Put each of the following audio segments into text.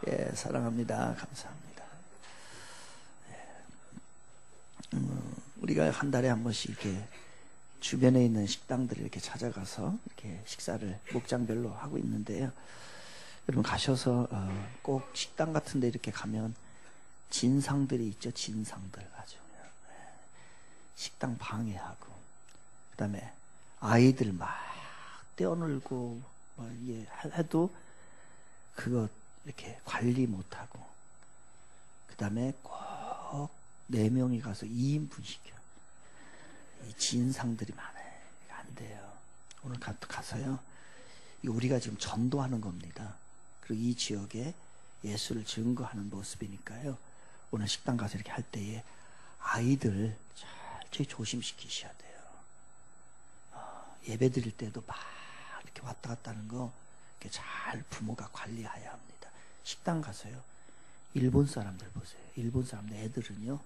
예, 사랑합니다. 감사합니다. 우리가 한 달에 한 번씩 이렇게 주변에 있는 식당들을 이렇게 찾아가서 이렇게 식사를 목장별로 하고 있는데요. 여러분 가셔서 꼭 식당 같은 데 이렇게 가면 진상들이 있죠. 진상들 아주 식당 방해하고, 그 다음에 아이들 막 떼어놀고 뭐 이게 해도 그거 이렇게 관리 못하고, 그 다음에 꼭 4명이 가서 2인분 시켜. 이 진상들이 많아요. 안 돼요. 오늘 가서요, 우리가 지금 전도하는 겁니다. 그리고 이 지역에 예수를 증거하는 모습이니까요, 오늘 식당 가서 이렇게 할 때에 아이들 철저히 조심시키셔야 돼요. 예배 드릴 때도 막 이렇게 왔다 갔다 하는 거 이렇게 잘 부모가 관리해야 합니다. 식당 가서요, 일본 사람들 보세요. 일본 사람들 애들은요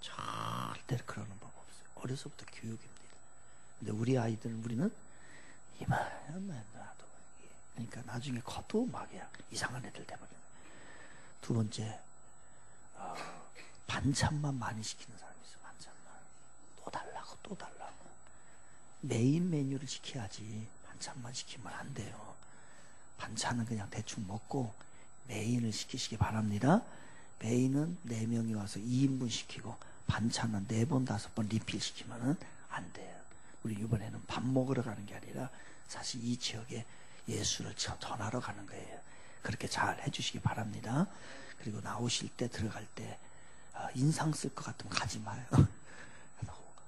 절대로 그러는 법 없어요. 어려서부터 교육입니다. 근데 우리 아이들은, 우리는 이만하면 놔도, 그러니까 나중에 커도 막 이상한 애들 돼버려요. 두 번째, 반찬만 많이 시키는 사람이 있어요. 반찬만 또 달라고 또 달라고. 메인 메뉴를 시켜야지 반찬만 시키면 안 돼요. 반찬은 그냥 대충 먹고 메인을 시키시기 바랍니다. 메인은 4명이 와서 2인분 시키고, 반찬은 4번 5번 리필 시키면 안 돼요. 우리 이번에는 밥 먹으러 가는 게 아니라 사실 이 지역에 예수를 전하러 가는 거예요. 그렇게 잘 해주시기 바랍니다. 그리고 나오실 때, 들어갈 때 인상 쓸 것 같으면 가지 마요.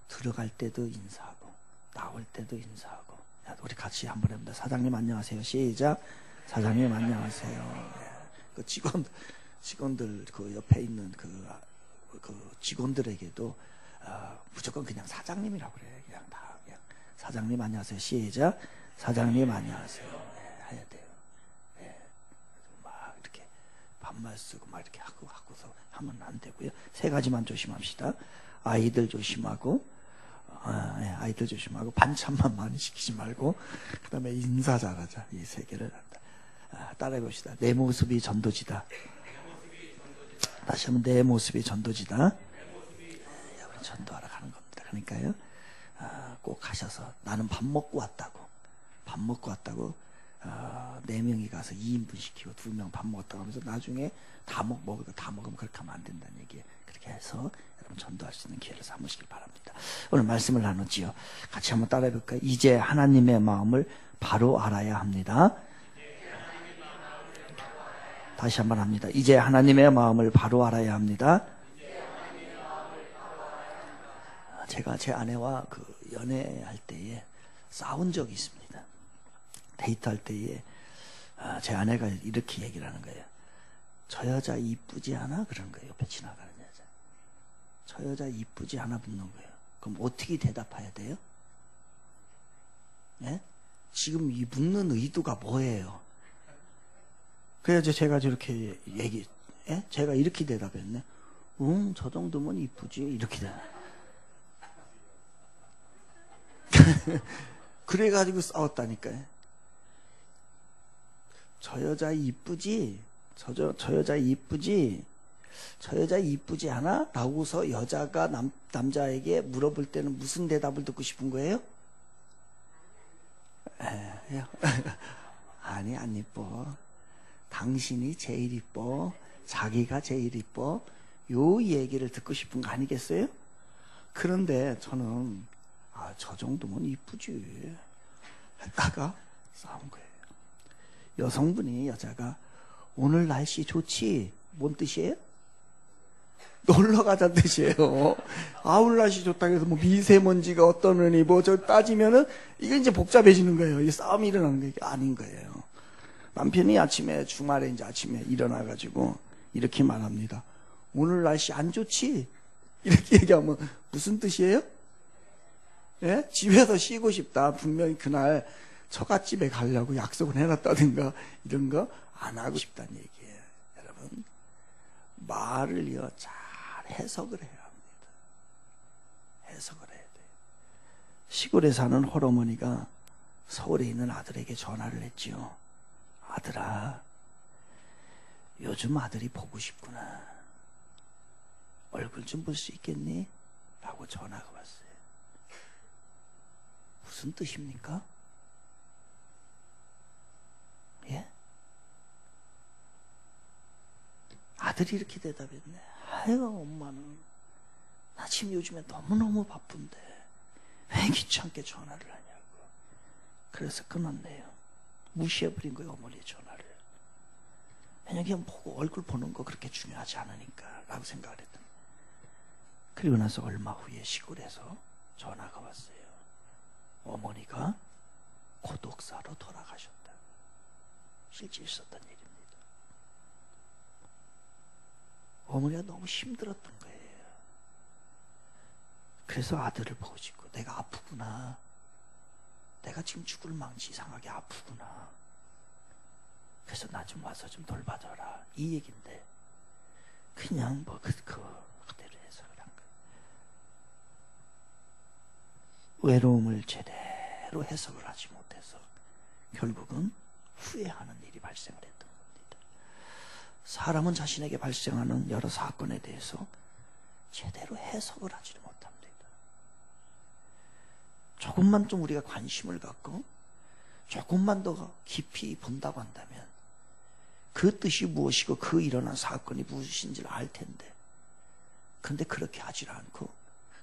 들어갈 때도 인사하고 나올 때도 인사하고. 우리 같이 한번 해봅니다. 사장님 안녕하세요. 시작. 사장님 안녕하세요. 그 직원들 그 옆에 있는 그 직원들에게도 무조건 그냥 사장님이라고 그래. 그냥 사장님 안녕하세요. 시작. 사장님 안녕하세요. 해야 돼요. 막 이렇게 반말 쓰고 막 이렇게 하고서 하면 안 되고요. 3가지만 조심합시다. 아이들 조심하고, 아이들 조심하고, 반찬만 많이 시키지 말고, 그 다음에 인사 잘하자. 이 3개를 한다. 따라해 봅시다. 내 모습이 전도지다. 다시 한번, 내 모습이 전도지다. 여러분 전도하러 가는 겁니다. 그러니까요, 꼭 가셔서, 나는 밥 먹고 왔다고 4명이 가서 2인분 시키고 2명 밥 먹었다고 하면서 나중에 다 먹으면 그렇게 하면 안 된다는 얘기예요. 그렇게 해서 여러분 전도할 수 있는 기회를 삼으시길 바랍니다. 오늘 말씀을 나누지요. 같이 한번 따라해 볼까요? 이제 하나님의 마음을 바로 알아야 합니다. 다시 한번 합니다. 이제 하나님의 마음을 바로 알아야 합니다. 제가 제 아내와 연애할 때에 싸운 적이 있습니다. 데이트할 때에 제 아내가 이렇게 얘기를 하는 거예요. 저 여자 이쁘지 않아? 그런 거예요. 옆에 지나가는 여자. 저 여자 이쁘지 않아? 묻는 거예요. 그럼 어떻게 대답해야 돼요? 예? 지금 이 묻는 의도가 뭐예요? 그래서 제가 저렇게 제가 이렇게 대답했네. 저 정도면 이쁘지. 이렇게 대답. 그래가지고 싸웠다니까요. 저 여자 이쁘지? 저 여자 이쁘지? 저 여자 이쁘지 않아? 라고서 여자가 남자에게 물어볼 때는 무슨 대답을 듣고 싶은 거예요? 아니, 안 이뻐. 당신이 제일 이뻐. 자기가 제일 이뻐. 요 얘기를 듣고 싶은 거 아니겠어요? 그런데 저는 저 정도면 이쁘지 했다가 싸운 거예요. 여성분이, 여자가 오늘 날씨 좋지? 뭔 뜻이에요? 놀러 가자는 뜻이에요. 오늘 날씨 좋다고 해서 뭐 미세먼지가 어떠느니 뭐 저 따지면은 이게 이제 복잡해지는 거예요. 이 싸움이 일어나는 게 아닌 거예요. 남편이 주말에 이제 아침에 일어나가지고 이렇게 말합니다. 오늘 날씨 안 좋지? 이렇게 얘기하면 무슨 뜻이에요? 예? 집에서 쉬고 싶다. 분명히 그날 처갓집에 가려고 약속을 해놨다든가 이런 거 안 하고 싶다는 얘기예요. 여러분, 말을요 잘 해석을 해야 합니다. 해석을 해야 돼요. 시골에 사는 홀어머니가 서울에 있는 아들에게 전화를 했지요. 아들아, 요즘 아들이 보고 싶구나. 얼굴 좀 볼 수 있겠니? 라고 전화가 왔어요. 무슨 뜻입니까? 예? 아들이 이렇게 대답했네. 아이고, 엄마는 나 지금 요즘에 너무너무 바쁜데 왜 귀찮게 전화를 하냐고. 그래서 끊었네요. 무시해버린 거예요, 어머니의 전화를. 왜냐면 그냥 보고 얼굴 보는 거 그렇게 중요하지 않으니까 라고 생각을 했던. 그리고 나서 얼마 후에 시골에서 전화가 왔어요. 어머니가 고독사로 돌아가셨다. 실제 있었던 일입니다. 어머니가 너무 힘들었던 거예요. 그래서 아들을 보고 싶고, 내가 아프구나. 내가 지금 죽을 망치 이상하게 아프구나. 그래서 나 좀 와서 좀 돌봐줘라. 이 얘기인데, 그냥 뭐 그대로 해석을 한 거예요. 외로움을 제대로 해석을 하지 못해서 결국은 후회하는 일이 발생을 했던 겁니다. 사람은 자신에게 발생하는 여러 사건에 대해서 제대로 해석을 하지를 못합니다. 조금만 좀 우리가 관심을 갖고 조금만 더 깊이 본다고 한다면 그 뜻이 무엇이고 그 일어난 사건이 무엇인지를 알 텐데, 그런데 그렇게 하질 않고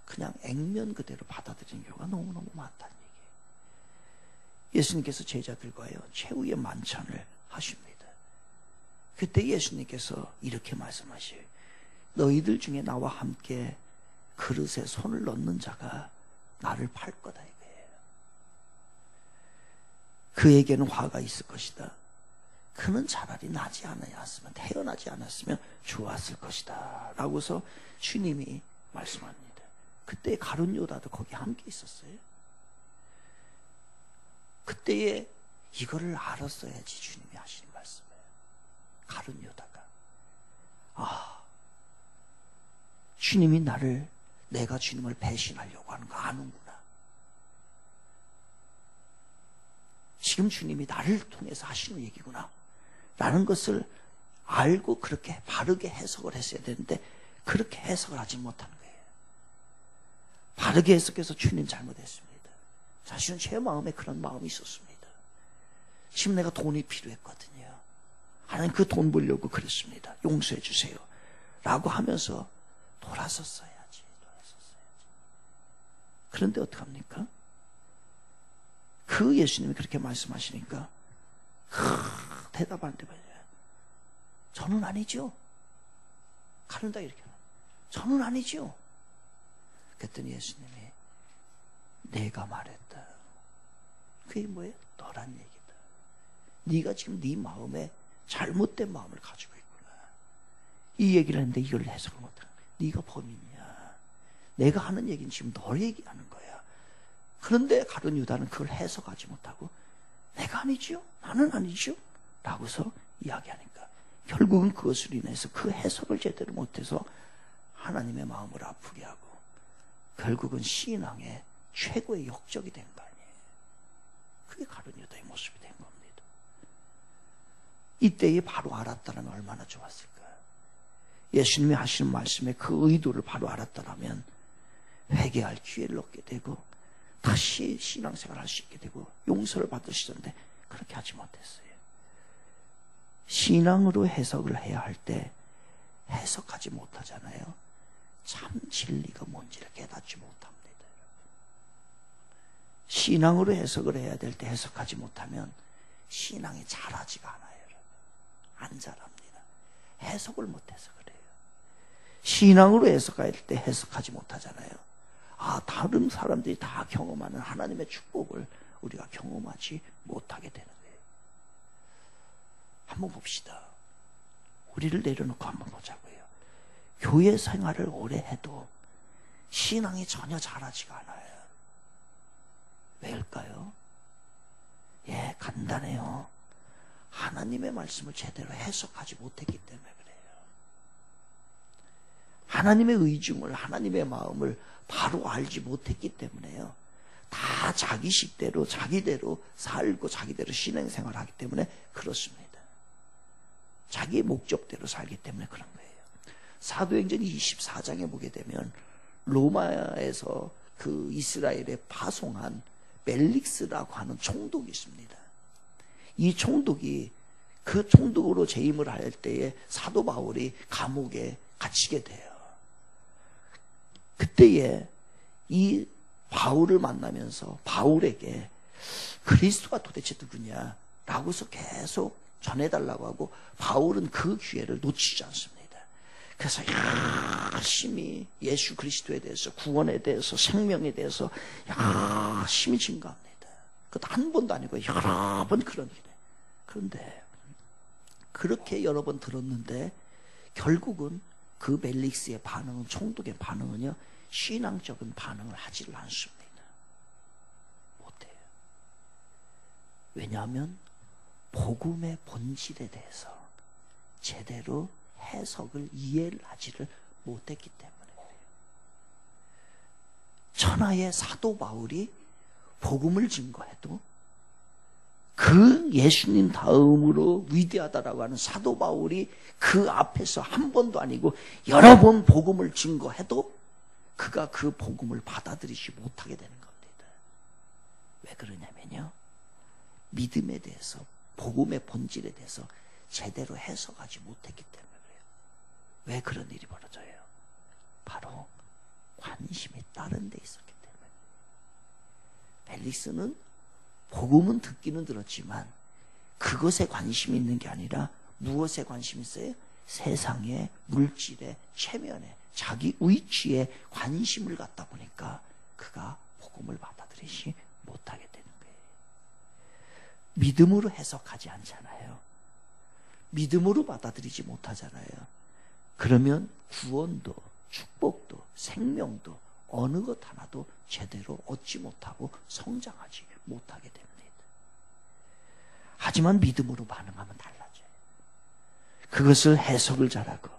그냥 액면 그대로 받아들이는 경우가 너무너무 많다는 얘기예요. 예수님께서 제자들과요 최후의 만찬을 하십니다. 그때 예수님께서 이렇게 말씀하셔요. 너희들 중에 나와 함께 그릇에 손을 넣는 자가 나를 팔 거다 이거예요. 그에게는 화가 있을 것이다. 그는 차라리 나지 않았으면, 태어나지 않았으면 좋았을 것이다 라고서 주님이 말씀합니다. 그때 가룟 유다도 거기 함께 있었어요. 그때에 이거를 알았어야지 주님이 하시는 말씀이에요. 가룟 유다가 주님이 내가 주님을 배신하려고 하는 거 아는구나. 지금 주님이 나를 통해서 하시는 얘기구나 라는 것을 알고 그렇게 바르게 해석을 했어야 되는데 그렇게 해석을 하지 못하는 거예요. 바르게 해석해서 주님 잘못했습니다. 사실은 제 마음에 그런 마음이 있었습니다. 지금 내가 돈이 필요했거든요. 하나님 그 돈 벌려고 그랬습니다. 용서해 주세요 라고 하면서 돌아섰어야지. 그런데 어떡합니까? 그 예수님이 그렇게 말씀하시니까 대답하는데 말이에요. 저는 아니죠. 가른다 이렇게. 저는 아니죠. 그랬더니 예수님이 내가 말했다. 그게 뭐예요? 너란 얘기다. 네가 지금 네 마음에 잘못된 마음을 가지고 있구나. 이 얘기를 했는데 이걸 해석을 못하는 거야. 네가 범인이야. 내가 하는 얘기는 지금 너 얘기하는 거야. 그런데 가룟 유다는 그걸 해석하지 못하고 내가 아니죠? 나는 아니죠? 라고서 이야기하니까 결국은 그것으로 인해서 그 해석을 제대로 못해서 하나님의 마음을 아프게 하고 결국은 신앙의 최고의 역적이 된 거 아니에요. 그게 가룟 유다의 모습이 된 겁니다. 이때에 바로 알았다면 얼마나 좋았을까요? 예수님이 하시는 말씀에 그 의도를 바로 알았다면 회개할 기회를 얻게 되고 다시 신앙생활을 할 수 있게 되고 용서를 받으시던데 그렇게 하지 못했어요. 신앙으로 해석을 해야 할 때 해석하지 못하잖아요. 참 진리가 뭔지를 깨닫지 못합니다. 신앙으로 해석을 해야 될 때 해석하지 못하면 신앙이 자라지가 않아요. 안 자랍니다. 해석을 못해서 그래요. 신앙으로 해석할 때 해석하지 못하잖아요. 다른 사람들이 다 경험하는 하나님의 축복을 우리가 경험하지 못하게 되는 거예요. 한번 봅시다. 우리를 내려놓고 한번 보자고요. 교회 생활을 오래 해도 신앙이 전혀 자라지가 않아요. 왜일까요? 간단해요. 하나님의 말씀을 제대로 해석하지 못했기 때문에 그래요. 하나님의 의중을, 하나님의 마음을 바로 알지 못했기 때문에요. 다 자기 식대로 자기대로 살고 자기대로 신앙생활을 하기 때문에 그렇습니다. 자기의 목적대로 살기 때문에 그런 거예요. 사도행전 24장에 보게 되면 로마에서 그 이스라엘에 파송한 멜릭스라고 하는 총독이 있습니다. 이 총독이 그 총독으로 재임을 할 때에 사도 바울이 감옥에 갇히게 돼요. 그때에 이 바울을 만나면서 바울에게 그리스도가 도대체 누구냐 라고서 계속 전해달라고 하고 바울은 그 기회를 놓치지 않습니다. 그래서 열심히 예수 그리스도에 대해서, 구원에 대해서, 생명에 대해서 열심히 증거합니다. 그것도 한 번도 아니고 여러 번 그런 일에. 그런데 그렇게 여러 번 들었는데 결국은 그 멜릭스의 반응은, 총독의 반응은요, 신앙적인 반응을 하지를 않습니다. 못해요. 왜냐하면 복음의 본질에 대해서 제대로 해석을, 이해를 하지를 못했기 때문에 그래요. 천하의 사도 바울이 복음을 증거해도 그 예수님 다음으로 위대하다라고 하는 사도 바울이 그 앞에서 한 번도 아니고 여러 번 복음을 증거해도 그가 그 복음을 받아들이지 못하게 되는 겁니다. 왜 그러냐면요, 믿음에 대해서, 복음의 본질에 대해서 제대로 해석하지 못했기 때문에 그래요. 왜 그런 일이 벌어져요? 바로 관심이 다른 데 있었기 때문에. 벨릭스는 복음은 듣기는 들었지만 그것에 관심이 있는 게 아니라 무엇에 관심이 있어요? 세상의 물질의 체면에, 자기 위치에 관심을 갖다 보니까 그가 복음을 받아들이지 못하게 되는 거예요. 믿음으로 해석하지 않잖아요. 믿음으로 받아들이지 못하잖아요. 그러면 구원도, 축복도, 생명도 어느 것 하나도 제대로 얻지 못하고 성장하지 못하게 됩니다. 하지만 믿음으로 반응하면 달라져요. 그것을 해석을 잘하고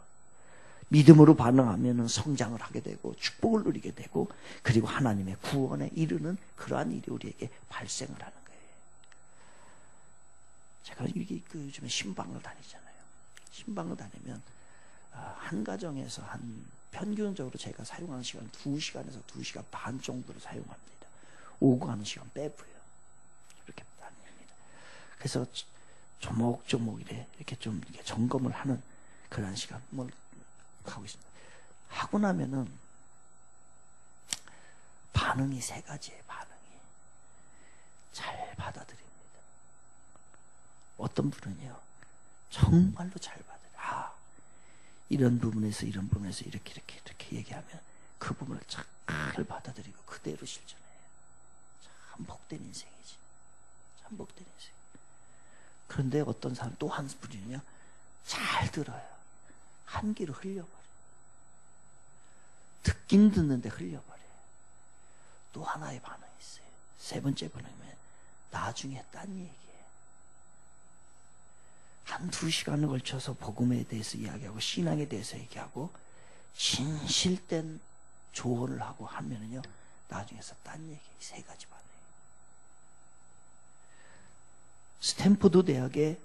믿음으로 반응하면 성장을 하게 되고 축복을 누리게 되고, 그리고 하나님의 구원에 이르는 그러한 일이 우리에게 발생을 하는 거예요. 제가 이게 요즘에 신방을 다니잖아요. 신방을 다니면 한 가정에서 한 평균적으로 제가 사용하는 시간 2시간에서 2시간 반 정도로 사용합니다. 오고 가는 시간 빼고요. 이렇게 다닙니다. 그래서 조목조목 이렇게 좀 이렇게 점검을 하는 그런 시간 뭘 하고 있습니다. 하고 나면은 반응이 세 가지예요. 반응이 잘 받아들입니다. 어떤 분은요 정말로 잘 받아들여요. 이런 부분에서 이런 부분에서 이렇게 얘기하면 그 부분을 잘 받아들이고 그대로 실천해요. 참 복된 인생이지. 참 복된 인생. 그런데 어떤 사람 또 한 분은요 잘 들어요. 한 귀로 흘려버려요. 듣긴 듣는데 흘려버려요. 또 하나의 반응이 있어요. 세 번째 반응이면 나중에 딴 얘기예요. 한 2시간을 걸쳐서 복음에 대해서 이야기하고 신앙에 대해서 얘기하고 진실된 조언을 하고 하면은요 나중에서 딴 얘기. 세 가지 반응이에요. 스탠포드 대학의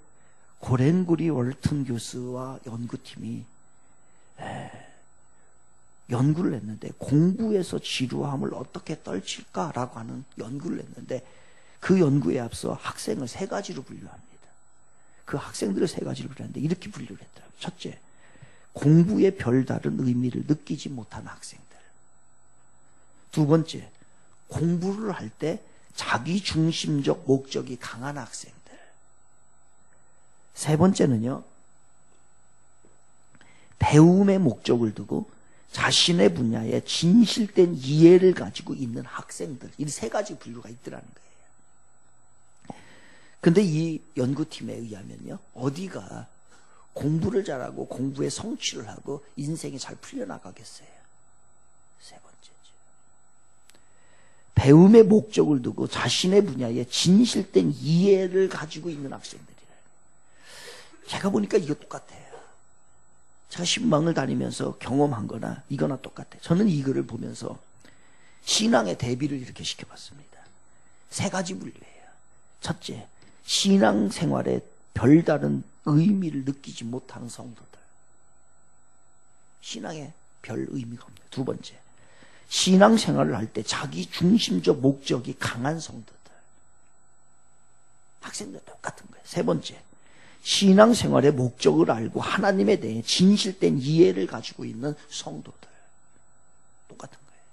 고렌구리 월튼 교수와 연구팀이 연구를 했는데, 공부에서 지루함을 어떻게 떨칠까라고 하는 연구를 했는데, 그 연구에 앞서 학생을 세 가지로 분류합니다. 그 학생들을 세 가지로 분류하는데 이렇게 분류를 했더라고요. 첫째, 공부에 별다른 의미를 느끼지 못하는 학생들. 두 번째, 공부를 할 때 자기중심적 목적이 강한 학생들. 세 번째는요, 배움의 목적을 두고 자신의 분야에 진실된 이해를 가지고 있는 학생들. 이 세 가지 분류가 있더라는 거예요. 근데 이 연구팀에 의하면요, 어디가 공부를 잘하고 공부에 성취를 하고 인생이 잘 풀려나가겠어요? 세 번째죠. 배움의 목적을 두고 자신의 분야에 진실된 이해를 가지고 있는 학생들이래요. 제가 보니까 이거 똑같아요. 제가 신방을 다니면서 경험한 거나 이거나 똑같아요. 저는 이 글을 보면서 신앙의 대비를 이렇게 시켜봤습니다. 세 가지 분류예요. 첫째, 신앙생활에 별다른 의미를 느끼지 못하는 성도들. 신앙에 별 의미가 없네요. 두 번째, 신앙생활을 할 때 자기 중심적 목적이 강한 성도들. 학생들 똑같은 거예요. 세 번째, 신앙생활의 목적을 알고 하나님에 대해 진실된 이해를 가지고 있는 성도들. 똑같은 거예요.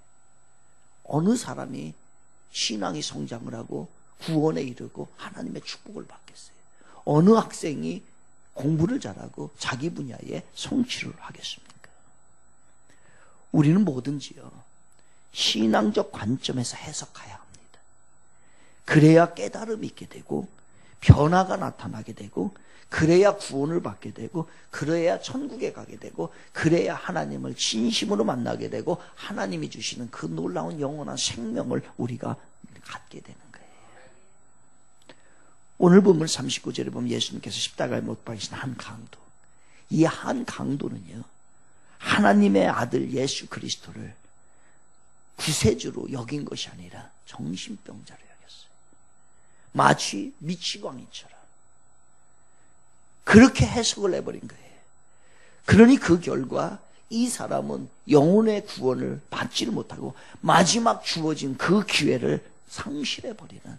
어느 사람이 신앙이 성장을 하고 구원에 이르고 하나님의 축복을 받겠어요? 어느 학생이 공부를 잘하고 자기 분야에 성취를 하겠습니까? 우리는 뭐든지요, 신앙적 관점에서 해석해야 합니다. 그래야 깨달음이 있게 되고 변화가 나타나게 되고, 그래야 구원을 받게 되고, 그래야 천국에 가게 되고, 그래야 하나님을 진심으로 만나게 되고 하나님이 주시는 그 놀라운 영원한 생명을 우리가 갖게 되는 거예요. 오늘 본문 39절에 보면 예수님께서 십자가에 못 박히신 한 강도, 이 한 강도는요, 하나님의 아들 예수 그리스도를 구세주로 여긴 것이 아니라 정신병자로 여겼어요. 마치 미치광이처럼 그렇게 해석을 해버린 거예요. 그러니 그 결과 이 사람은 영혼의 구원을 받지를 못하고 마지막 주어진 그 기회를 상실해버리는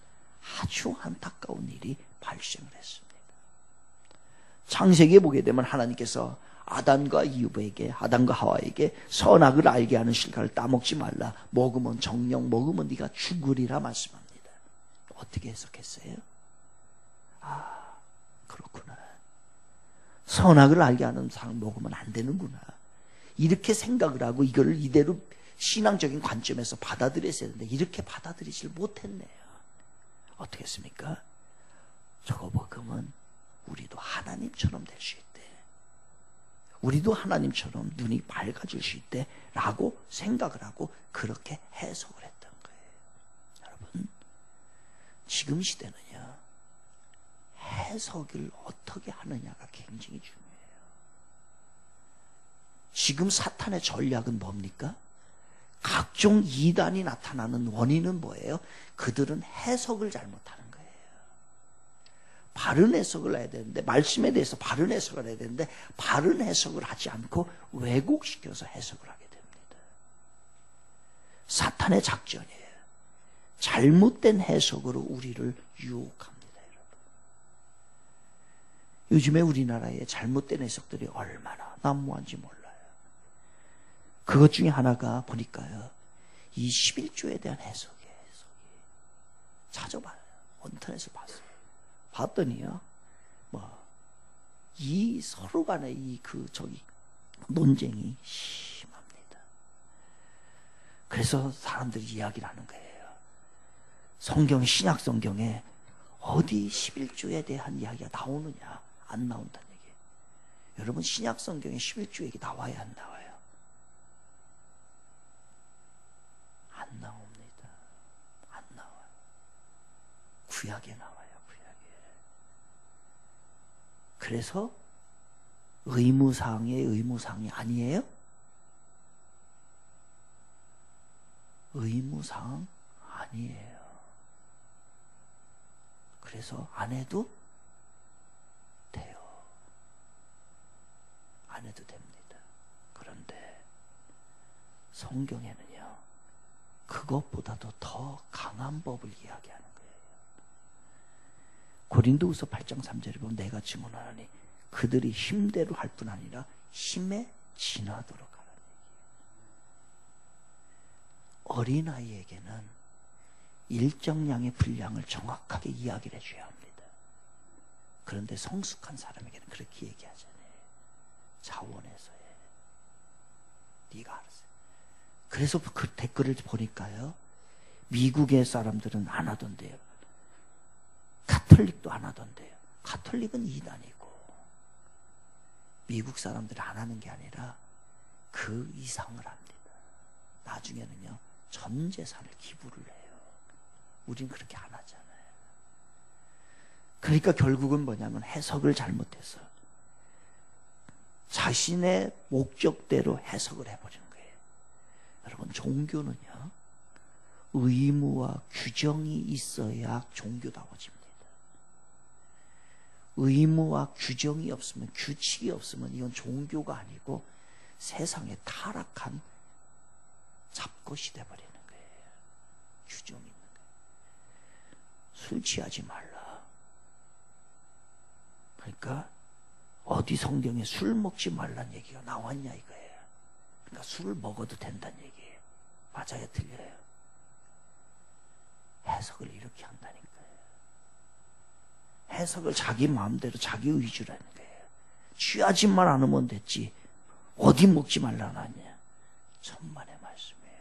아주 안타까운 일이 발생을 했습니다. 창세기에 보게 되면 하나님께서 아담과 이브에게, 아담과 하와에게 선악을 알게 하는 실과를 따먹지 말라. 먹으면 정령, 먹으면 네가 죽으리라 말씀합니다. 어떻게 해석했어요? 아, 그렇구나. 선악을 알게 하는 상 먹으면 안 되는구나. 이렇게 생각을 하고 이걸 이대로 신앙적인 관점에서 받아들였어야 되는데 이렇게 받아들이질 못했네요. 어떻게 했습니까? 저거 먹으면 우리도 하나님처럼 될 수 있대. 우리도 하나님처럼 눈이 밝아질 수 있대 라고 생각을 하고 그렇게 해석을 했던 거예요. 여러분, 지금 시대는요, 해석을 어떻게 하느냐가 굉장히 중요해요. 지금 사탄의 전략은 뭡니까? 각종 이단이 나타나는 원인은 뭐예요? 그들은 해석을 잘못하는 거예요. 바른 해석을 해야 되는데, 말씀에 대해서 바른 해석을 해야 되는데 바른 해석을 하지 않고 왜곡시켜서 해석을 하게 됩니다. 사탄의 작전이에요. 잘못된 해석으로 우리를 유혹합니다. 여러분, 요즘에 우리나라에 잘못된 해석들이 얼마나 난무한지 몰라요. 그것 중에 하나가 보니까요, 이 11조에 대한 해석이에요. 찾아봐요. 인터넷에서 봤어요. 봤더니요, 이 서로 간의 논쟁이 심합니다. 그래서 사람들이 이야기를 하는 거예요. 성경, 신약 성경에 어디 11조에 대한 이야기가 나오느냐? 안 나온다는 얘기예요. 여러분, 신약 성경에 11조 얘기 나와요, 안 나와요? 안 나옵니다. 안 나와요. 구약에 나와요. 그래서 의무사항의 의무사항이 아니에요? 의무사항 아니에요. 그래서 안 해도 돼요. 안 해도 됩니다. 그런데 성경에는요, 그것보다도 더 강한 법을 이야기하는 거예요. 고린도후서 8장 3절에 보면 내가 증언하노니 그들이 힘대로 할 뿐 아니라 힘에 지나도록 하라는 얘기예요. 어린아이에게는 일정량의 분량을 정확하게 이야기를 해줘야 합니다. 그런데 성숙한 사람에게는 그렇게 얘기하잖아요. 자원에서의 네가 알았어요. 그래서 그 댓글을 보니까요, 미국의 사람들은 안 하던데요, 가톨릭도 안 하던데요. 가톨릭은 이단이고, 미국 사람들이 안 하는 게 아니라 그 이상을 합니다. 나중에는요, 전 재산을 기부를 해요. 우린 그렇게 안 하잖아요. 그러니까 결국은 뭐냐면 해석을 잘못해서 자신의 목적대로 해석을 해버리는 거예요. 여러분, 종교는요, 의무와 규정이 있어야 종교다워집니다. 의무와 규정이 없으면, 규칙이 없으면 이건 종교가 아니고 세상에 타락한 잡것이 돼버리는 거예요. 규정이 있는 거예요. 술 취하지 말라. 그러니까 어디 성경에 술 먹지 말라는 얘기가 나왔냐 이거예요. 그러니까 술을 먹어도 된다는 얘기예요. 맞아요, 틀려요? 해석을 이렇게 한다니까요. 해석을 자기 마음대로 자기 의지로 하는 거예요. 취하지만 않으면 됐지 어디 먹지 말라는 하냐. 천만의 말씀이에요.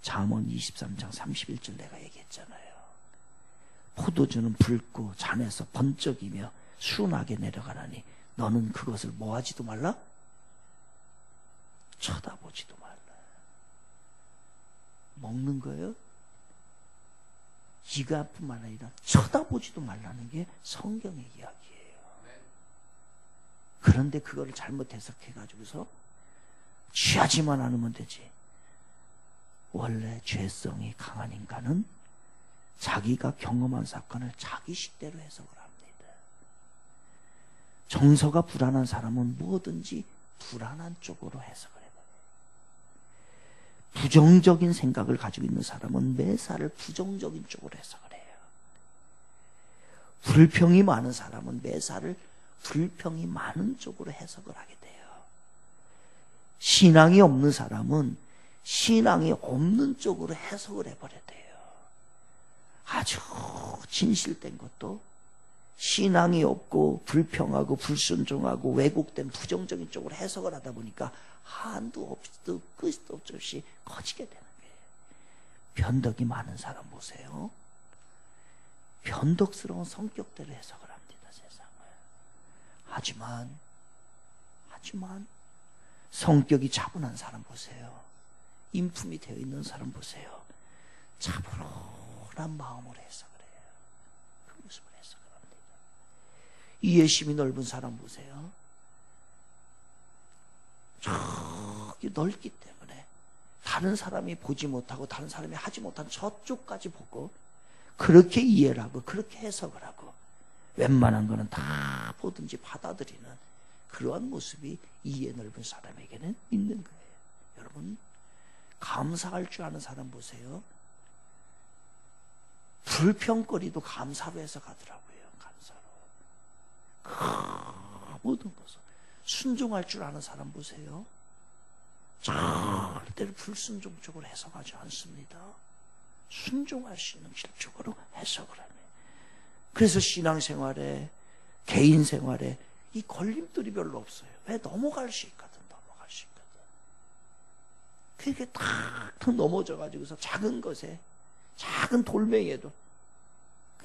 잠언 23장 31절 내가 얘기했잖아요. 포도주는 붉고 잔에서 번쩍이며 순하게 내려가라니 너는 그것을 뭐하지도 말라? 쳐다보지도 말라. 먹는 거예요? 이가뿐만 아니라 쳐다보지도 말라는 게 성경의 이야기예요. 그런데 그거를 잘못 해석해가지고서 취하지만 않으면 되지. 원래 죄성이 강한 인간은 자기가 경험한 사건을 자기 식대로 해석을 합니다. 정서가 불안한 사람은 뭐든지 불안한 쪽으로 해석을 해요. 부정적인 생각을 가지고 있는 사람은 매사를 부정적인 쪽으로 해석을 해요. 불평이 많은 사람은 매사를 불평이 많은 쪽으로 해석을 하게 돼요. 신앙이 없는 사람은 신앙이 없는 쪽으로 해석을 해버려야 돼요. 아주 진실된 것도 신앙이 없고 불평하고 불순종하고 왜곡된 부정적인 쪽으로 해석을 하다 보니까 한도 없이도 끝도 없이 커지게 되는 거예요. 변덕이 많은 사람 보세요. 변덕스러운 성격대로 해석을 합니다, 세상을. 하지만 성격이 차분한 사람 보세요. 인품이 되어 있는 사람 보세요. 차분한 마음으로 해석을 해요. 그 모습을 해석을 합니다. 이해심이 넓은 사람 보세요. 저기 넓기 때문에 다른 사람이 보지 못하고 다른 사람이 하지 못한 저쪽까지 보고 그렇게 이해를 하고 그렇게 해석을 하고 웬만한 거는 다 뭐든지 받아들이는 그러한 모습이 이해 넓은 사람에게는 있는 거예요. 여러분, 감사할 줄 아는 사람 보세요. 불평거리도 감사로 해석하더라고요. 감사로. 모든 것을 순종할 줄 아는 사람 보세요. 절대로 불순종 쪽으로 해석하지 않습니다. 순종할 수 있는 실적으로 해석을 하네. 그래서 신앙생활에, 개인생활에 이 걸림돌이 별로 없어요. 왜? 넘어갈 수 있거든. 그게 탁 넘어져가지고서 작은 것에, 작은 돌멩이에도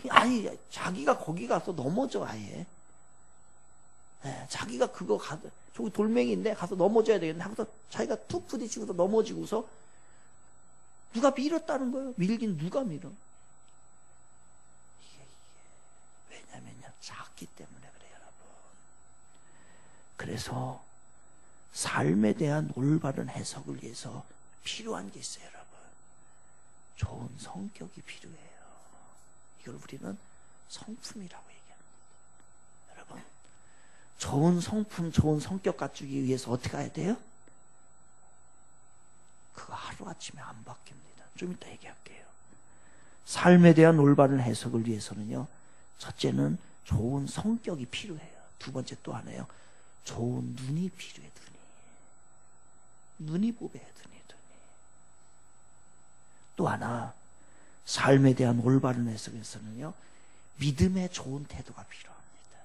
아니 자기가 거기 가서 넘어져 아예. 네, 자기가 그거 가서 저기 돌멩이인데 가서 넘어져야 되겠네 하고서 자기가 툭 부딪히고서 넘어지고서 누가 밀었다는 거예요. 밀긴 누가 밀어? 이게 왜냐면요 작기 때문에 그래요, 여러분. 그래서 삶에 대한 올바른 해석을 위해서 필요한 게 있어요, 여러분. 좋은 성격이 필요해요. 이걸 우리는 성품이라고 얘기합니다. 여러분, 좋은 성품, 좋은 성격 갖추기 위해서 어떻게 해야 돼요? 그거 하루아침에 안 바뀝니다. 좀 이따 얘기할게요. 삶에 대한 올바른 해석을 위해서는요, 첫째는 좋은 성격이 필요해요. 두 번째 또 하나요, 좋은 눈이 필요해요. 눈이 보배야, 눈이. 또 하나, 삶에 대한 올바른 해석에서는요, 믿음의 좋은 태도가 필요합니다.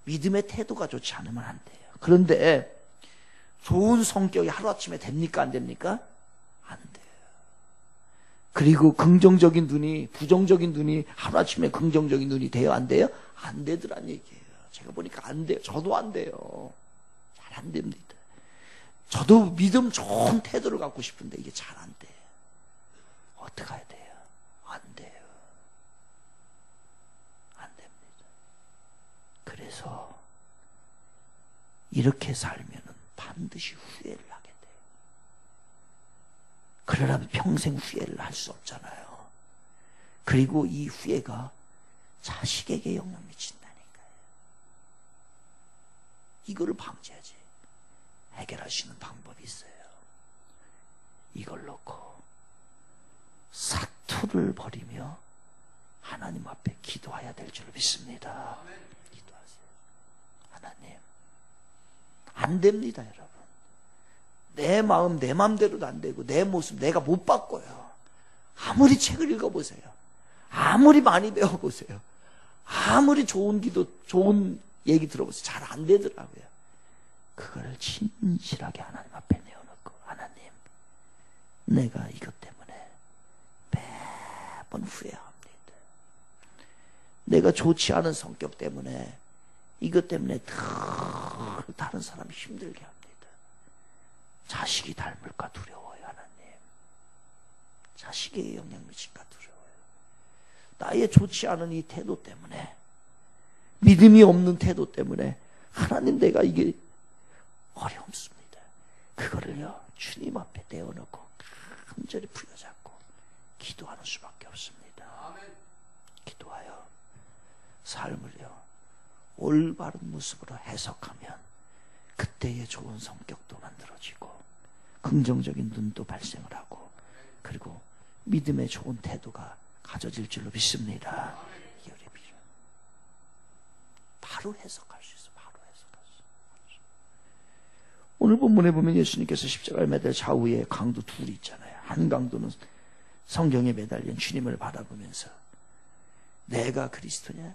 믿음의 태도가 좋지 않으면 안 돼요. 그런데 좋은 성격이 하루아침에 됩니까? 안 됩니까? 안 돼요. 그리고 긍정적인 눈이, 부정적인 눈이 하루아침에 긍정적인 눈이 돼요? 안 돼요? 안 되더란 얘기예요. 제가 보니까 안 돼요. 저도 안 돼요. 잘 안 됩니다. 저도 믿음 좋은 태도를 갖고 싶은데 이게 잘 안 돼요. 어떻게 해야 돼요? 안 돼요. 안 됩니다. 그래서 이렇게 살면은 반드시 후회를 하게 돼요. 그러려면 평생 후회를 할 수 없잖아요. 그리고 이 후회가 자식에게 영향 미친다니까요. 이거를 방지하지. 해결할 수 있는 방법이 있어요. 이걸 놓고 사투를 벌이며 하나님 앞에 기도해야 될 줄 믿습니다. 기도하세요. 하나님, 안 됩니다, 여러분. 내 마음, 내 맘대로도 안 되고 내 모습 내가 못 바꿔요. 아무리 책을 읽어보세요. 아무리 많이 배워보세요. 아무리 좋은 기도, 좋은 얘기 들어보세요. 잘 안 되더라고요. 그걸 진실하게 하나님 앞에 내어놓고, 하나님, 내가 이것 때문에 매번 후회합니다. 내가 좋지 않은 성격 때문에, 이것 때문에 다른 사람이 힘들게 합니다. 자식이 닮을까 두려워요, 하나님. 자식에게 영향 미칠까 두려워요. 나의 좋지 않은 이 태도 때문에, 믿음이 없는 태도 때문에 하나님, 내가 이게 어려움습니다. 그거를요, 주님 앞에 내어놓고 간절히 부여잡고 기도하는 수밖에 없습니다. 기도하여 삶을요, 올바른 모습으로 해석하면 그때의 좋은 성격도 만들어지고 긍정적인 눈도 발생을 하고, 그리고 믿음의 좋은 태도가 가져질 줄로 믿습니다. 바로 해석할 수 있어. 바로 해석할 수 있어. 오늘 본문에 보면 예수님께서 십자가에 매달 좌우에 강도 둘이 있잖아요. 한 강도는 성경에 매달린 주님을 바라보면서 내가 그리스도냐?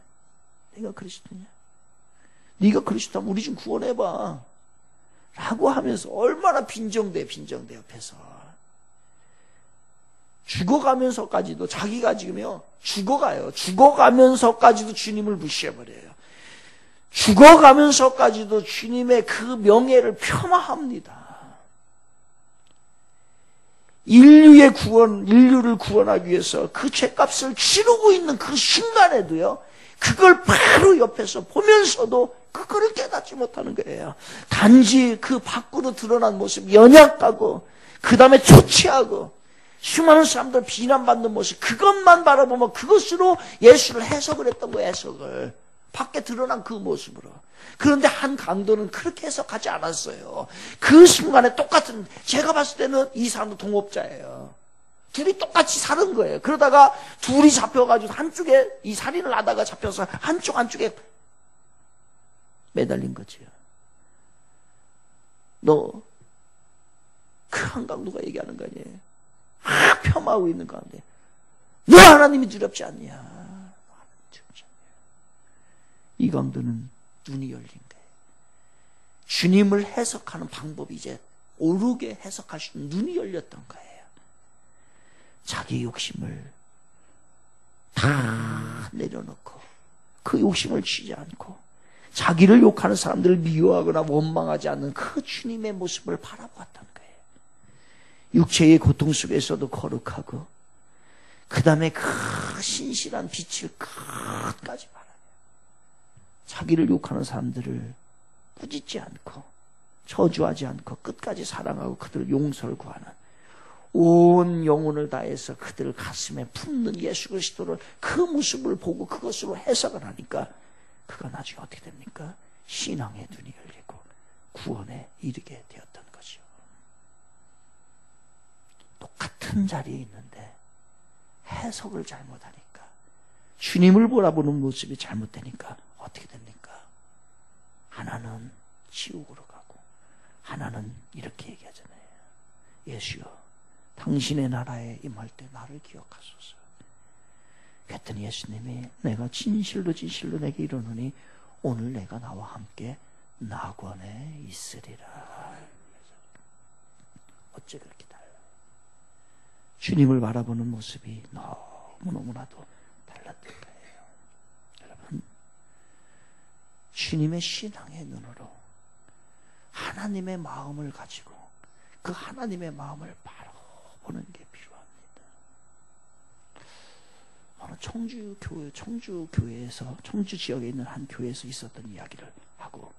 내가 그리스도냐? 네가 그리스도면 우리 좀 구원해봐 라고 하면서 얼마나 빈정대 옆에서 죽어가면서까지도, 자기가 지금요 죽어가요. 죽어가면서까지도 주님을 무시해버려요. 죽어가면서까지도 주님의 그 명예를 폄하합니다. 인류를 구원하기 위해서 그 죄값을 치르고 있는 그 순간에도요, 그걸 바로 옆에서 보면서도 그거를 깨닫지 못하는 거예요. 단지 그 밖으로 드러난 모습, 연약하고 그 다음에 초췌하고 수많은 사람들 비난받는 모습, 그것만 바라보면 그것으로 예수를 해석을 했던 거예요. 해석을 밖에 드러난 그 모습으로. 그런데 한 강도는 그렇게 해석하지 않았어요. 그 순간에 똑같은, 제가 봤을 때는 이 사람도 동업자예요. 둘이 똑같이 사는 거예요. 그러다가 둘이 잡혀가지고 한쪽에 이 살인을 하다가 잡혀서 한쪽에 매달린 거지요. 너 그 한강도가 얘기하는 거 아니에요? 폄하하고 있는 가운데 너 하나님이 두렵지 않냐? 이 강도는 눈이 열린 거예요. 주님을 해석하는 방법이 이제 옳게 해석할 수 있는 눈이 열렸던 거예요. 자기 욕심을 다 내려놓고 그 욕심을 치지 않고 자기를 욕하는 사람들을 미워하거나 원망하지 않는 그 주님의 모습을 바라보았다는 거예요. 육체의 고통 속에서도 거룩하고 그 다음에 그 신실한 빛을 끝까지 바라봐요. 자기를 욕하는 사람들을 꾸짖지 않고 저주하지 않고 끝까지 사랑하고 그들을 용서를 구하는, 온 영혼을 다해서 그들 가슴에 품는 예수 그리스도를, 그 모습을 보고 그것으로 해석을 하니까 그가 나중에 어떻게 됩니까? 신앙의 눈이 열리고 구원에 이르게 되었던 거죠. 똑같은 자리에 있는데 해석을 잘못하니까, 주님을 바라보는 모습이 잘못되니까 어떻게 됩니까? 하나는 지옥으로 가고 하나는 이렇게 얘기하잖아요. 예수여, 당신의 나라에 임할 때 나를 기억하소서. 그랬더니 예수님이 내가 진실로 내게 이르노니 오늘 내가 나와 함께 낙원에 있으리라. 어째 그렇게 달라요? 주님을 바라보는 모습이 너무나도 달랐던 거예요. 여러분, 주님의 신앙의 눈으로 하나님의 마음을 가지고 그 하나님의 마음을 바로 보는 게 필요합니다. 어느 청주교회에서, 청주 지역에 있는 한 교회에서 있었던 이야기를 하고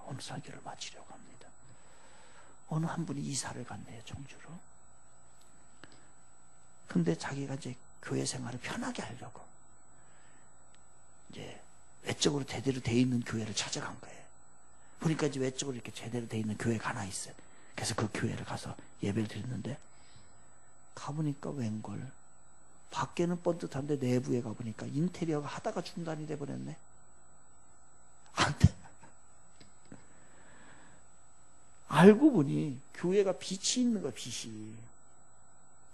오늘 설교를 마치려고 합니다. 어느 한 분이 이사를 갔네요, 청주로. 근데 자기가 이제 교회 생활을 편하게 하려고 이제 외적으로 제대로 돼 있는 교회를 찾아간 거예요. 보니까 이제 외적으로 이렇게 제대로 돼 있는 교회가 하나 있어요. 그래서 그 교회를 가서 예배를 드렸는데, 가보니까 웬걸, 밖에는 번듯한데 내부에 가보니까 인테리어가 하다가 중단이 돼버렸네. 안 돼. 알고 보니 교회가 빚이 있는 거야, 빚이.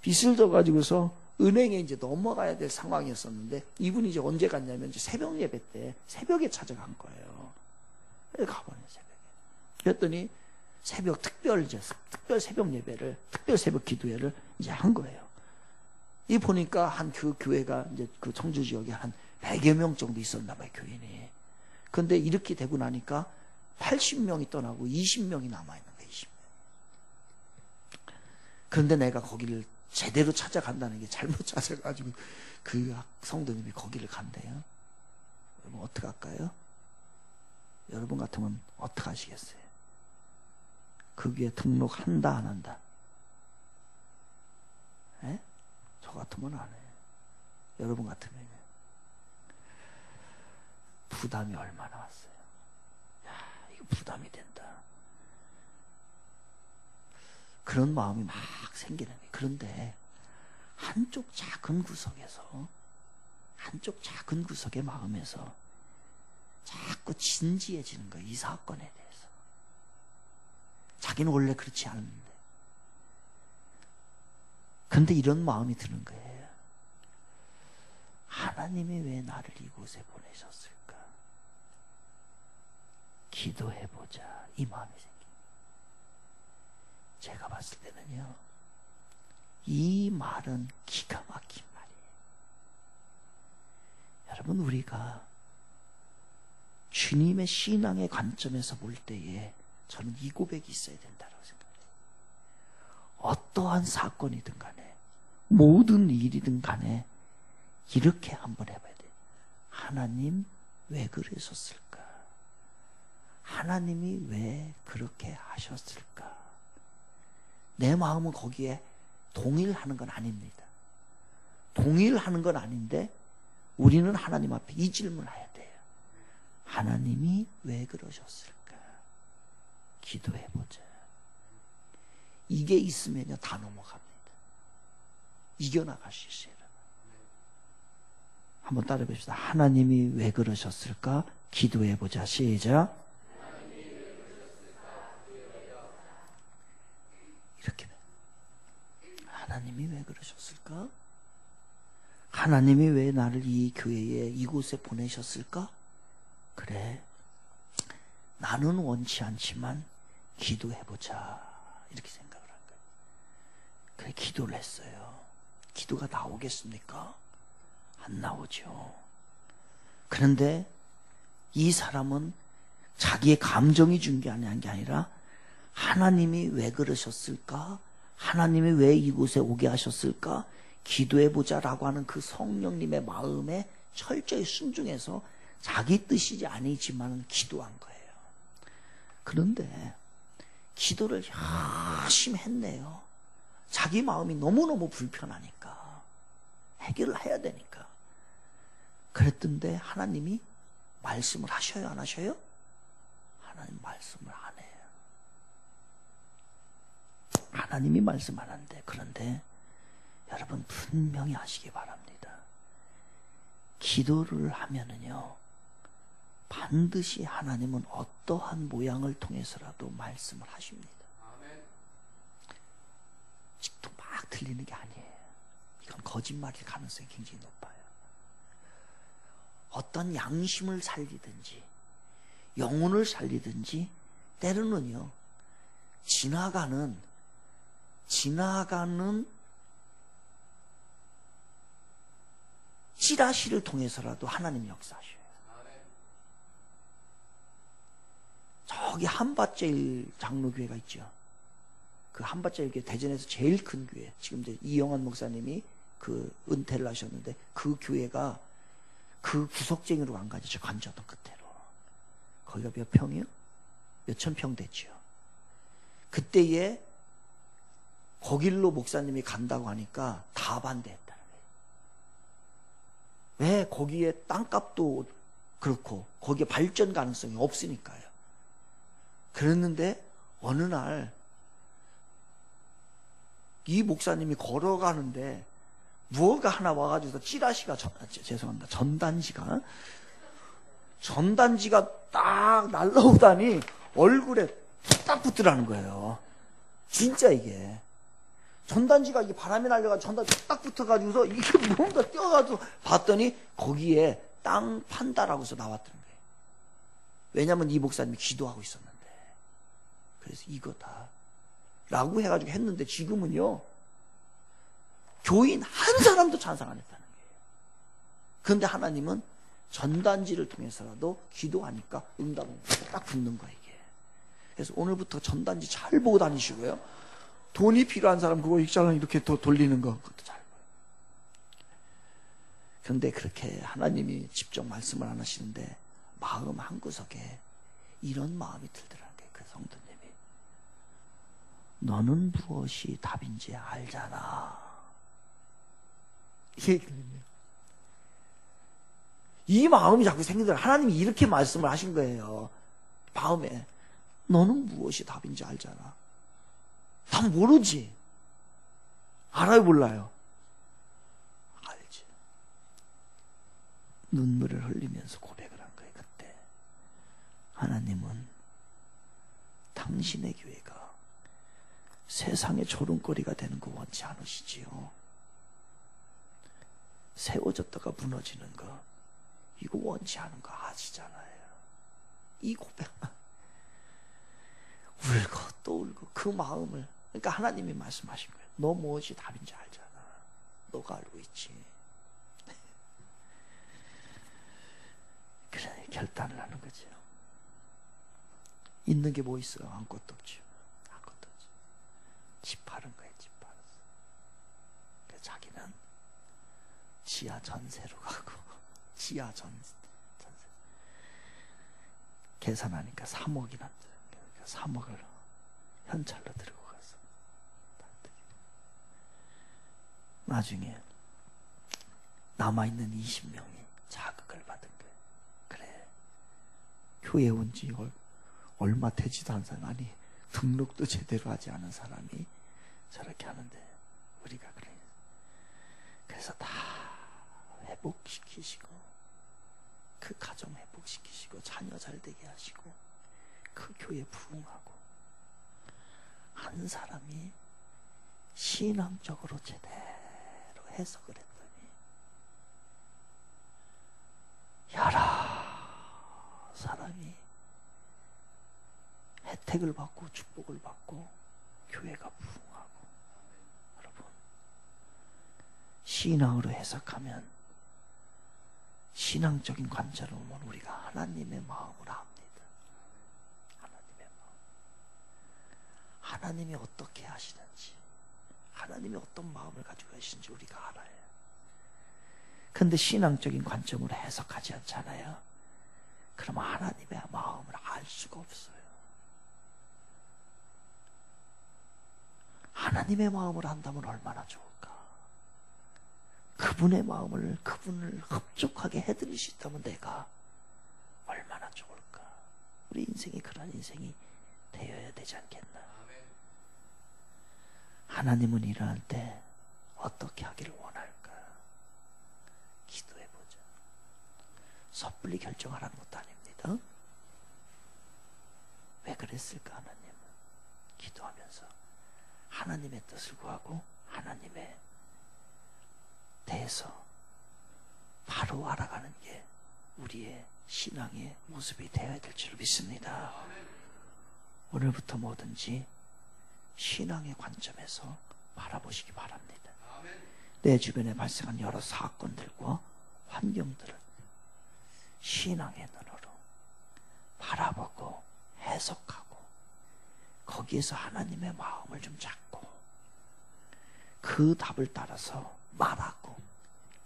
빚을 져가지고서 은행에 이제 넘어가야 될 상황이었었는데, 이분이 이제 언제 갔냐면 이제 새벽 예배 때 새벽에 찾아간 거예요. 그래서 가보네, 새벽에. 그랬더니 특별 새벽 예배를, 특별 새벽 기도회를 이제 한 거예요. 이 보니까 한 그 교회가 이제 그 청주 지역에 한 100여 명 정도 있었나 봐요, 교인이. 근데 이렇게 되고 나니까 80명이 떠나고 20명이 남아있는 거예요, 20명. 그런데 내가 거기를 제대로 찾아간다는 게 잘못 찾아가지고 그 성도님이 거기를 간대요. 여러분 어떻게 할까요? 여러분 같으면 어떻게 하시겠어요? 그 교회 등록한다 안 한다? 에? 저 같으면 안 해요. 여러분 같으면 부담이 얼마나 왔어요? 야, 이거 부담이 된다. 그런 마음이 막 생기는 거예요. 그런데 한쪽 작은 구석의 마음에서 자꾸 진지해지는 거예요. 이 사건에 대해서. 자기는 원래 그렇지 않은데. 근데 이런 마음이 드는 거예요. 하나님이 왜 나를 이곳에 보내셨을까? 기도해보자. 이 마음이 생깁니다. 제가 봤을 때는요, 이 말은 기가 막힌 말이에요. 여러분, 우리가 주님의 신앙의 관점에서 볼 때에 저는 이 고백이 있어야 된다고 생각해요. 어떠한 사건이든 간에, 모든 일이든 간에 이렇게 한번 해봐야 돼요. 하나님 왜 그러셨을까? 하나님이 왜 그렇게 하셨을까? 내 마음은 거기에 동일하는 건 아닙니다. 동일하는 건 아닌데 우리는 하나님 앞에 이 질문을 해야 돼요. 하나님이 왜 그러셨을까? 기도해보자. 이게 있으면요 다 넘어갑니다. 이겨나갈 수 있어요. 한번 따라해 봅시다. 하나님이 왜 그러셨을까? 기도해보자. 시작. 이렇게 하나님이 왜 그러셨을까? 하나님이 왜 나를 이 교회에 이곳에 보내셨을까? 그래, 나는 원치 않지만 기도해보자 이렇게 생각을 한 거예요. 그래, 기도를 했어요. 기도가 나오겠습니까? 안 나오죠. 그런데 이 사람은 자기의 감정이 준 게 아니라 하나님이 왜 그러셨을까? 하나님이 왜 이곳에 오게 하셨을까? 기도해보자라고 하는 그 성령님의 마음에 철저히 순종해서 자기 뜻이지 아니지만 기도한 거예요. 그런데 기도를 열심히 했네요. 자기 마음이 너무너무 불편하니까 해결을 해야 되니까. 그랬던데 하나님이 말씀을 하셔요, 안 하셔요? 하나님 말씀을 안 해요. 하나님이 말씀 안 하는데. 그런데 여러분 분명히 아시기 바랍니다. 기도를 하면은요 반드시 하나님은 어떠한 모양을 통해서라도 말씀을 하십니다. 직도 막 들리는 게 아니에요. 이건 거짓말일 가능성이 굉장히 높아요. 어떤 양심을 살리든지 영혼을 살리든지 때로는요 지나가는 찌라시를 통해서라도 하나님이 역사하셔요. 저기 한밭제일 장로교회가 있죠. 그 한밭제일 교회, 대전에서 제일 큰 교회. 지금 이제 이영환 목사님이 그 은퇴를 하셨는데 그 교회가 그 구석쟁이로 안 가죠. 저 관저던 끝으로. 거기가 몇 평이요? 몇천 평 됐죠. 그때에 거길로 목사님이 간다고 하니까 다 반대했다는 거예요. 왜? 거기에 땅값도 그렇고 거기에 발전 가능성이 없으니까요. 그랬는데 어느 날 이 목사님이 걸어가는데 무엇가 하나 와가지고 찌라시가 죄송합니다. 전단지가 딱 날라오다니 얼굴에 딱 붙더라는 거예요. 진짜 이게 전단지가 이게 바람이 날려가지고 전단지 딱 붙어가지고서 이게 뭔가 뛰어가지고 봤더니 거기에 땅 판다라고 해서 나왔더는 거예요. 왜냐면 이 목사님이 기도하고 있었는데. 그래서 이거다 라고 해가지고 했는데 지금은요 교인 한 사람도 찬성 안 했다는 거예요. 그런데 하나님은 전단지를 통해서라도 기도하니까 응답은 딱 붙는 거예요 이게. 그래서 오늘부터 전단지 잘 보고 다니시고요, 돈이 필요한 사람 그거 익자는 이렇게 돌리는 거 그것도 잘 보여요. 그런데 그렇게 하나님이 직접 말씀을 안 하시는데 마음 한구석에 이런 마음이 들더라는 거예요. 그 성도님이 너는 무엇이 답인지 알잖아. 이 마음이 자꾸 생기더라. 하나님이 이렇게 말씀을 하신 거예요. 마음에 너는 무엇이 답인지 알잖아. 난 모르지. 알아요 몰라요? 알지. 눈물을 흘리면서 고백을 한 거예요. 그때 하나님은 당신의 교회가 세상의 조롱거리가 되는 거 원치 않으시지요. 세워졌다가 무너지는 거 이거 원치 않은 거 아시잖아요. 이 고백 울고 또 울고 그 마음을, 그러니까 하나님이 말씀하신 거예요. 너 무엇이 답인지 알잖아. 너가 알고 있지. 그래 결단을 하는 거죠. 있는 게 뭐 있어요? 아무것도 없죠. 아무것도 없죠. 집 파는 거예요. 집 팔았어. 그래서 자기는 지하 전세로 가고 지하 전세 계산하니까 3억이 남더라고요. 3억을 현찰로 들고 가서 나중에 남아있는 20명이 자극을 받은 거예요. 그래 교회 온 지 얼마 되지도 않은 사람, 아니 등록도 제대로 하지 않은 사람이 저렇게 하는데 우리가 그래. 그래서 다 회복시키시고 그 가정 회복시키시고 자녀 잘되게 하시고 그 교회 부흥하고 한 사람이 신앙적으로 제대로 해석을 했더니 여러 사람이 혜택을 받고 축복을 받고 교회가 부흥하고. 여러분 신앙으로 해석하면 신앙적인 관점으로 보면 우리가 하나님의 마음을 압니다. 하나님의 마음. 하나님이 어떻게 하시는지, 하나님이 어떤 마음을 가지고 계신지 우리가 알아요. 근데 신앙적인 관점으로 해석하지 않잖아요. 그러면 하나님의 마음을 알 수가 없어요. 하나님의 마음을 안다면 얼마나 좋을까. 그분의 마음을, 그분을 흡족하게 해드릴 수 있다면 내가 얼마나 좋을까. 우리 인생이 그런 인생이 되어야 되지 않겠나. 하나님은 일어날 때 어떻게 하기를 원할까. 기도해보자. 섣불리 결정하라는 것도 아닙니다. 왜 그랬을까. 하나님은 기도하면서 하나님의 뜻을 구하고 하나님의 대해서 바로 알아가는 게 우리의 신앙의 모습이 되어야 될 줄 믿습니다. 오늘부터 뭐든지 신앙의 관점에서 바라보시기 바랍니다. 내 주변에 발생한 여러 사건들과 환경들을 신앙의 눈으로 바라보고 해석하고 거기에서 하나님의 마음을 좀 잡고 그 답을 따라서 말하고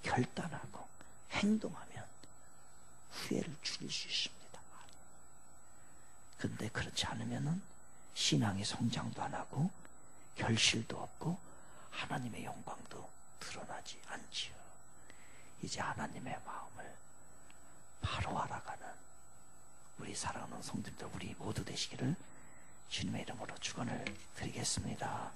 결단하고 행동하면 후회를 줄일 수 있습니다. 근데 그렇지 않으면은 신앙의 성장도 안 하고 결실도 없고 하나님의 영광도 드러나지 않지요. 이제 하나님의 마음을 바로 알아가는 우리 사랑하는 성도들 우리 모두 되시기를 주님의 이름으로 축원을 드리겠습니다.